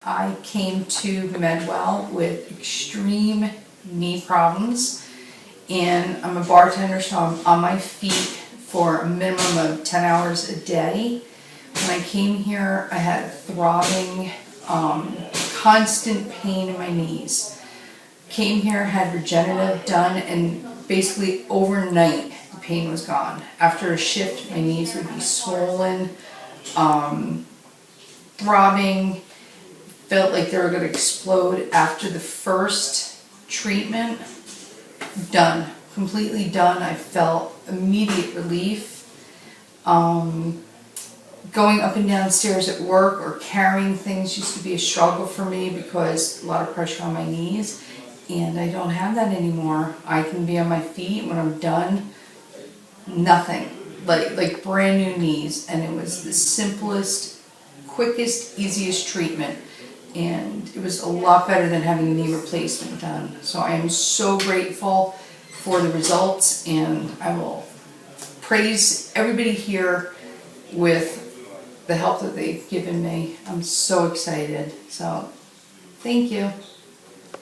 I came to Medwell with extreme knee problems, and I'm a bartender, so I'm on my feet for a minimum of 10 hours a day. When I came here, I had throbbing, constant pain in my knees. Came here, had regenerative done, and basically overnight the pain was gone. After a shift, my knees would be swollen, throbbing, felt like they were going to explode. After the first treatment, done, completely done. I felt immediate relief. Going up and down stairs at work or carrying things used to be a struggle for me because a lot of pressure on my knees, and I don't have that anymore. I can be on my feet when I'm done, nothing, like brand new knees, and it was the simplest, quickest, easiest treatment, and it was a lot better than having a knee replacement done. So I am so grateful for the results, and I will praise everybody here with the help that they've given me. I'm so excited. So thank you.